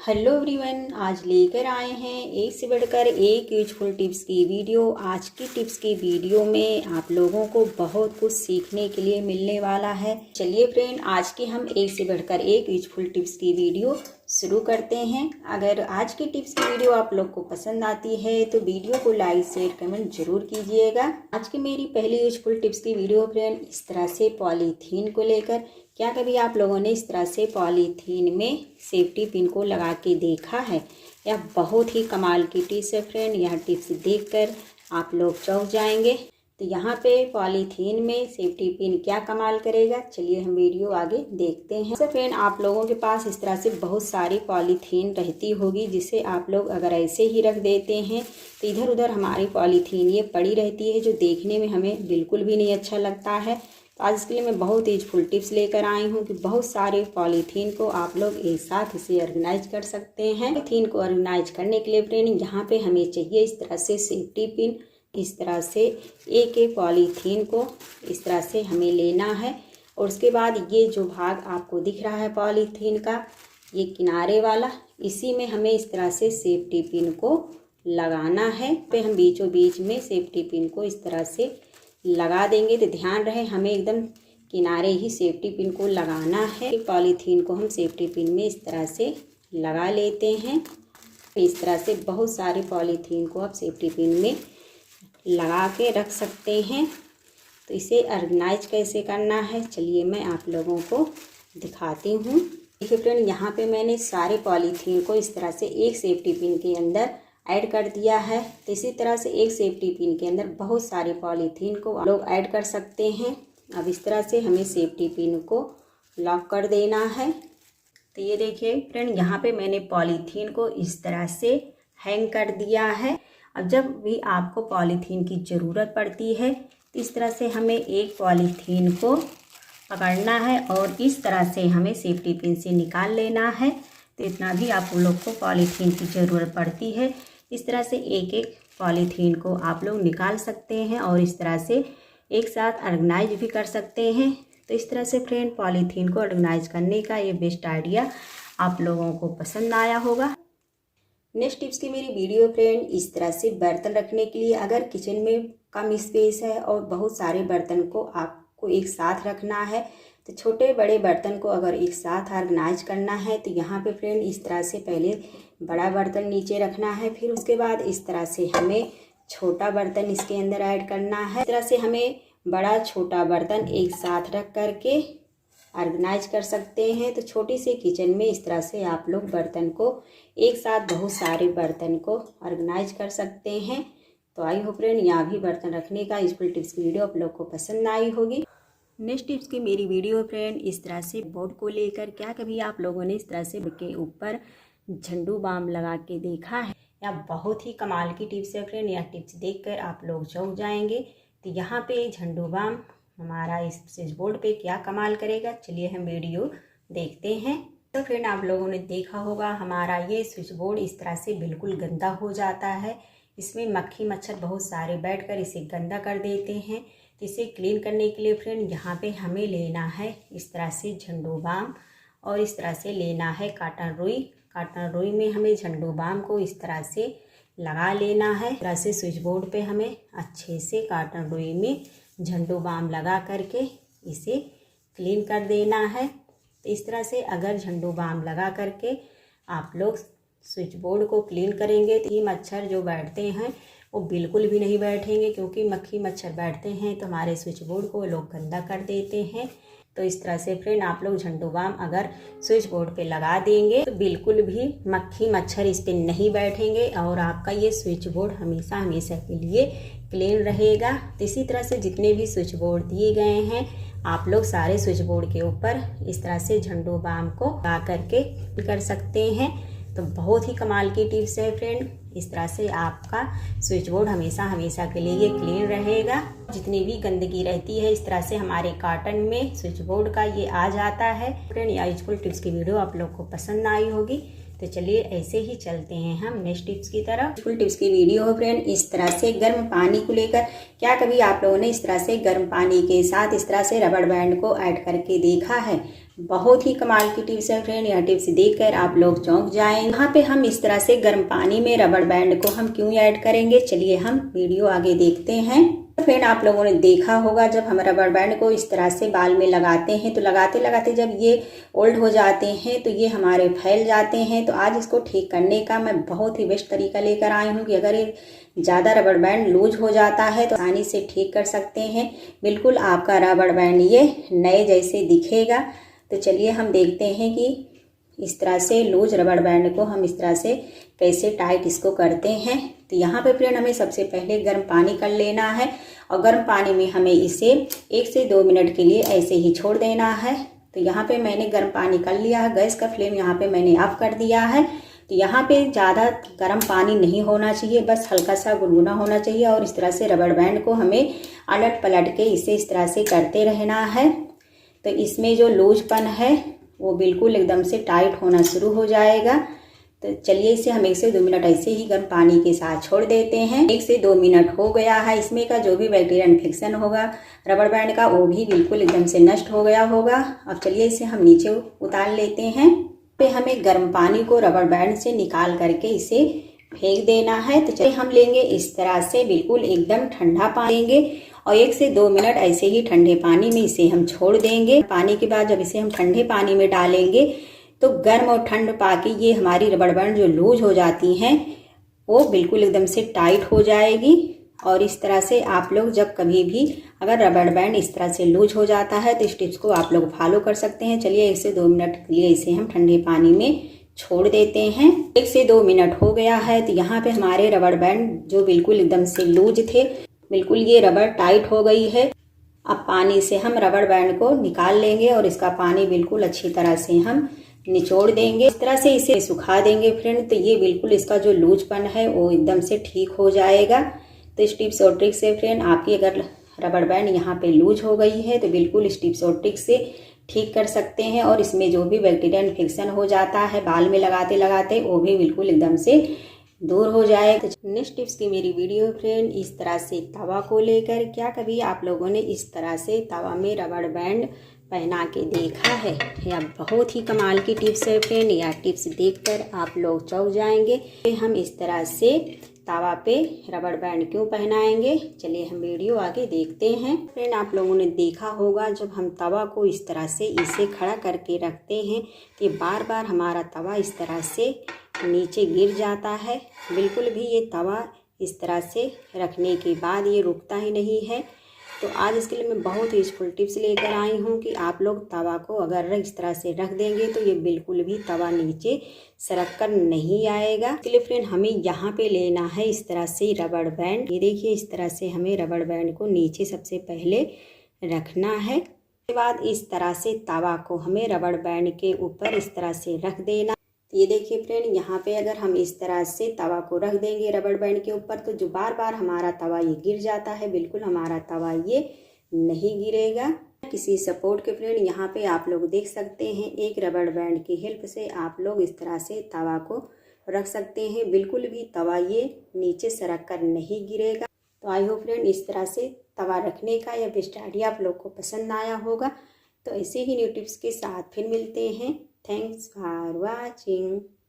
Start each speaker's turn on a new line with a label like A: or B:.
A: Hello everyone, आज लेकर आए हैं एक से बढ़कर एक यूजफुल टिप्स की वीडियो। आज की टिप्स की वीडियो में आप लोगों को बहुत कुछ सीखने के लिए मिलने वाला है। चलिए फ्रेंड, आज की हम एक से बढ़कर एक यूजफुल टिप्स की वीडियो शुरू करते हैं। अगर आज की टिप्स की वीडियो आप लोग को पसंद आती है तो वीडियो को लाइक शेयर कमेंट जरूर कीजिएगा। आज की मेरी पहली यूजफुल टिप्स की वीडियो फ्रेंड इस तरह से पॉलीथीन को लेकर। क्या कभी आप लोगों ने इस तरह से पॉलीथीन में सेफ्टी पिन को लगा के देखा है? यह बहुत ही कमाल की टिप्स है फ्रेंड। यह टिप्स देखकर आप लोग चौंक जाएंगे। तो यहाँ पे पॉलीथीन में सेफ्टी पिन क्या कमाल करेगा, चलिए हम वीडियो आगे देखते हैं। तो फ्रेंड, आप लोगों के पास इस तरह से बहुत सारी पॉलीथीन रहती होगी, जिसे आप लोग अगर ऐसे ही रख देते हैं तो इधर उधर हमारी पॉलीथीन ये पड़ी रहती है, जो देखने में हमें बिल्कुल भी नहीं अच्छा लगता है। तो आज इसके लिए मैं बहुत यूजफुल टिप्स लेकर आई हूँ कि बहुत सारे पॉलीथीन को आप लोग एक साथ इसे ऑर्गेनाइज कर सकते हैं। पॉलीथीन को ऑर्गेनाइज करने के लिए फ्रेंड यहाँ पे हमें चाहिए इस तरह से सेफ्टी पिन। इस तरह से एक एक पॉलीथीन को इस तरह से हमें लेना है और उसके बाद ये जो भाग आपको दिख रहा है पॉलीथीन का, ये किनारे वाला, इसी में हमें इस तरह से सेफ्टी पिन को लगाना है। पे हम बीचों बीच में सेफ्टी पिन को इस तरह से लगा देंगे। तो ध्यान रहे हमें एकदम किनारे ही सेफ्टी पिन को लगाना है। पॉलीथीन को हम सेफ्टी पिन में इस तरह से लगा लेते हैं। इस तरह से बहुत सारे पॉलीथीन को आप सेफ्टी पिन में लगा के रख सकते हैं। तो इसे ऑर्गेनाइज कैसे करना है, चलिए मैं आप लोगों को दिखाती हूँ। देखिए फ्रेंड, यहाँ पे मैंने सारे पॉलीथीन को इस तरह से एक सेफ्टी पिन के अंदर ऐड कर दिया है। तो इसी तरह से एक सेफ्टी पिन के अंदर बहुत सारे पॉलीथीन को आप लोग ऐड कर सकते हैं। अब इस तरह से हमें सेफ्टी पिन को लॉक कर देना है। तो ये देखिए फ्रेंड, यहाँ पे मैंने पॉलीथीन को इस तरह से हैंग कर दिया है। अब जब भी आपको पॉलीथीन की ज़रूरत पड़ती है तो इस तरह से हमें एक पॉलीथीन को पकड़ना है और इस तरह से हमें सेफ्टी पिन से निकाल लेना है। तो इतना भी आप लोग को पॉलीथीन की ज़रूरत पड़ती है। इस तरह से एक एक पॉलीथीन को आप लोग निकाल सकते हैं और इस तरह से एक साथ ऑर्गेनाइज भी कर सकते हैं। तो इस तरह से फ्रेंड, पॉलीथीन को ऑर्गेनाइज करने का ये बेस्ट आइडिया आप लोगों को पसंद आया होगा। नेक्स्ट टिप्स की मेरी वीडियो फ्रेंड इस तरह से बर्तन रखने के लिए, अगर किचन में कम स्पेस है और बहुत सारे बर्तन को आपको एक साथ रखना है, तो छोटे बड़े बर्तन को अगर एक साथ ऑर्गेनाइज करना है तो यहाँ पे फ्रेंड इस तरह से पहले बड़ा बर्तन नीचे रखना है, फिर उसके बाद इस तरह से हमें छोटा बर्तन इसके अंदर ऐड करना है। इस तरह से हमें बड़ा छोटा बर्तन एक साथ रख करके ऑर्गेनाइज कर सकते हैं। तो छोटी सी किचन में इस तरह से आप लोग बर्तन को एक साथ बहुत सारे बर्तन को ऑर्गेनाइज कर सकते हैं। तो आई होप फ्रेंड, यहाँ भी बर्तन रखने का यूजफुल टिप्स की वीडियो आप लोग को पसंद आई होगी। नेक्स्ट टिप्स की मेरी वीडियो फ्रेंड इस तरह से बोर्ड को लेकर। क्या कभी आप लोगों ने इस तरह से के ऊपर झंडू बाम लगा के देखा है? यह बहुत ही कमाल की टिप्स है फ्रेंड। यह टिप्स देखकर आप लोग चौंक जाएंगे। तो यहाँ पे झंडू बाम हमारा इस स्विच बोर्ड पे क्या कमाल करेगा, चलिए हम वीडियो देखते हैं। तो फ्रेंड, आप लोगों ने देखा होगा हमारा ये स्विच बोर्ड इस तरह से बिल्कुल गंदा हो जाता है। इसमें मक्खी मच्छर बहुत सारे बैठकर इसे गंदा कर देते हैं। तो इसे क्लीन करने के लिए फ्रेंड यहाँ पे हमें लेना है इस तरह से झंडू बाम और इस तरह से लेना है कॉटन रुई। कॉटन रुई में हमें झंडू बाम को इस तरह से लगा लेना है। इस तरह से स्विच बोर्ड पे हमें अच्छे से कॉटन रुई में झंडू बाम लगा करके इसे क्लीन कर देना है। तो इस तरह से अगर झंडू बाम लगा करके आप लोग स्विच बोर्ड को क्लीन करेंगे तो ये मच्छर जो बैठते हैं वो बिल्कुल भी नहीं बैठेंगे, क्योंकि मक्खी मच्छर बैठते हैं तो हमारे स्विच बोर्ड को लोग गंदा कर देते हैं। तो इस तरह से फ्रेंड आप लोग झंडू बाम अगर स्विच बोर्ड पे लगा देंगे तो बिल्कुल भी मक्खी मच्छर इस पे नहीं बैठेंगे और आपका ये स्विच बोर्ड हमेशा हमेशा के लिए क्लीन रहेगा। तो इसी तरह से जितने भी स्विच बोर्ड दिए गए हैं आप लोग सारे स्विच बोर्ड के ऊपर इस तरह से झंडू बाम को लगा करके कर सकते हैं। तो बहुत ही कमाल की टिप्स है फ्रेंड। इस तरह से आपका स्विच बोर्ड हमेशा हमेशा के लिए क्लीन रहेगा। जितनी भी गंदगी रहती है इस तरह से हमारे कार्टन में स्विच बोर्ड का ये आ जाता है। फ्रेंड, यह यूजफुल टिप्स की वीडियो आप लोग को पसंद आई होगी। तो चलिए ऐसे ही चलते हैं हम नेक्स्ट टिप्स की तरफ। यूजफुल टिप्स की वीडियो है फ्रेंड इस तरह से गर्म पानी को लेकर। क्या कभी आप लोगों ने इस तरह से गर्म पानी के साथ इस तरह से रबड़ बैंड को ऐड करके देखा है? बहुत ही कमाल की टिप्स है फ्रेंड। यह टिप्स देखकर आप लोग चौंक जाएं। यहाँ पे हम इस तरह से गर्म पानी में रबड़ बैंड को हम क्यों ऐड करेंगे, चलिए हम वीडियो आगे देखते हैं। फ्रेंड आप लोगों ने देखा होगा जब हम रबड़ बैंड को इस तरह से बाल में लगाते हैं तो लगाते लगाते जब ये ओल्ड हो जाते हैं तो ये हमारे फैल जाते हैं। तो आज इसको ठीक करने का मैं बहुत ही बेस्ट तरीका लेकर आई हूँ कि अगर ये ज़्यादा रबड़ बैंड लूज हो जाता है तो आसानी से ठीक कर सकते हैं। बिल्कुल आपका रबड़ बैंड ये नए जैसे दिखेगा। तो चलिए हम देखते हैं कि इस तरह से लूज रबड़ बैंड को हम इस तरह से कैसे टाइट इसको करते हैं। तो यहाँ पे फ्रेंड हमें सबसे पहले गर्म पानी कर लेना है और गर्म पानी में हमें इसे 1 से 2 मिनट के लिए ऐसे ही छोड़ देना है। तो यहाँ पे मैंने गर्म पानी कर लिया है, गैस का फ्लेम यहाँ पे मैंने ऑफ कर दिया है। तो यहाँ पे ज़्यादा गर्म पानी नहीं होना चाहिए, बस हल्का सा गुनगुना होना चाहिए और इस तरह से रबड़ बैंड को हमें अलट पलट के इसे इस तरह से करते रहना है। तो इसमें जो लूजपन है वो बिल्कुल एकदम से टाइट होना शुरू हो जाएगा। तो चलिए इसे हम 1 से 2 मिनट ऐसे ही गर्म पानी के साथ छोड़ देते हैं। 1 से 2 मिनट हो गया है। इसमें का जो भी बैक्टीरिया इन्फेक्शन होगा रबड़ बैंड का वो भी बिल्कुल एकदम से नष्ट हो गया होगा। अब चलिए इसे हम नीचे उतार लेते हैं। पे हमें गर्म पानी को रबड़ बैंड से निकाल करके इसे फेंक देना है। तो चलिए हम लेंगे इस तरह से बिल्कुल एकदम ठंडा पानी लेंगे और 1 से 2 मिनट ऐसे ही ठंडे पानी में इसे हम छोड़ देंगे। पानी के बाद जब इसे हम ठंडे पानी में डालेंगे तो गर्म और ठंड पाके ये हमारी रबड़ बैंड जो लूज हो जाती हैं वो बिल्कुल एकदम से टाइट हो जाएगी। और इस तरह से आप लोग जब कभी भी अगर रबड़ बैंड इस तरह से लूज हो जाता है तो इस टिप्स को आप लोग फॉलो कर सकते हैं। चलिए 1 से 2 मिनट के लिए इसे हम ठंडे पानी में छोड़ देते हैं। 1 से 2 मिनट हो गया है। तो यहाँ पे हमारे रबड़ बैंड जो बिल्कुल एकदम से लूज थे बिल्कुल ये रबड़ टाइट हो गई है। अब पानी से हम रबड़ बैंड को निकाल लेंगे और इसका पानी बिल्कुल अच्छी तरह से हम निचोड़ देंगे। इस तरह से इसे सुखा देंगे फ्रेंड। तो ये बिल्कुल इसका जो लूजपन है वो एकदम से ठीक हो जाएगा। तो इस टिप्स और ट्रिक से फ्रेंड आपकी अगर रबड़ बैंड यहाँ पे लूज हो गई है तो बिल्कुल इस टिप्स और ट्रिक से ठीक कर सकते हैं और इसमें जो भी बैक्टीरिया इन्फेक्शन हो जाता है बाल में लगाते लगाते वो भी बिल्कुल एकदम से दूर हो जाए। तो नेक्स्ट टिप्स की मेरी वीडियो फ्रेंड इस तरह से तवा को लेकर, क्या कभी आप लोगों ने इस तरह से तवा में रबड़ बैंड पहना के देखा है? यह बहुत ही कमाल की टिप्स है फ्रेंड। यह टिप्स देखकर आप लोग चौंक जाएंगे। हम इस तरह से तवा पे रबड़ बैंड क्यों पहनाएंगे, चलिए हम वीडियो आगे देखते हैं। फ्रेंड आप लोगों ने देखा होगा जब हम तवा को इस तरह से इसे खड़ा करके रखते हैं तो बार बार हमारा तवा इस तरह से नीचे गिर जाता है। बिल्कुल भी ये तवा इस तरह से रखने के बाद ये रुकता ही नहीं है। तो आज इसके लिए मैं बहुत यूजफुल टिप्स लेकर आई हूँ कि आप लोग तवा को अगर इस तरह से रख देंगे तो ये बिल्कुल भी तवा नीचे सरक कर नहीं आएगा। इसलिए फ्रेंड हमें यहाँ पे लेना है इस तरह से रबड़ बैंड। ये देखिए इस तरह से हमें रबड़ बैंड को नीचे सबसे पहले रखना है। उसके बाद इस तरह से तवा को हमें रबड़ बैंड के ऊपर इस तरह से रख देना। ये देखिए फ्रेंड यहाँ पे अगर हम इस तरह से तवा को रख देंगे रबड़ बैंड के ऊपर तो जो बार बार हमारा तवा ये गिर जाता है बिल्कुल हमारा तवा ये नहीं गिरेगा। किसी सपोर्ट के फ्रेंड यहाँ पे आप लोग देख सकते हैं एक रबड़ बैंड की हेल्प से आप लोग इस तरह से तवा को रख सकते हैं। बिल्कुल भी तवा ये नीचे सरक कर नहीं गिरेगा। तो आई होप फ्रेंड इस तरह से तवा रखने का यह बेस्ट आइडिया आप लोग को पसंद आया होगा। तो ऐसे ही न्यू टिप्स के साथ फिर मिलते हैं। Thanks for watching.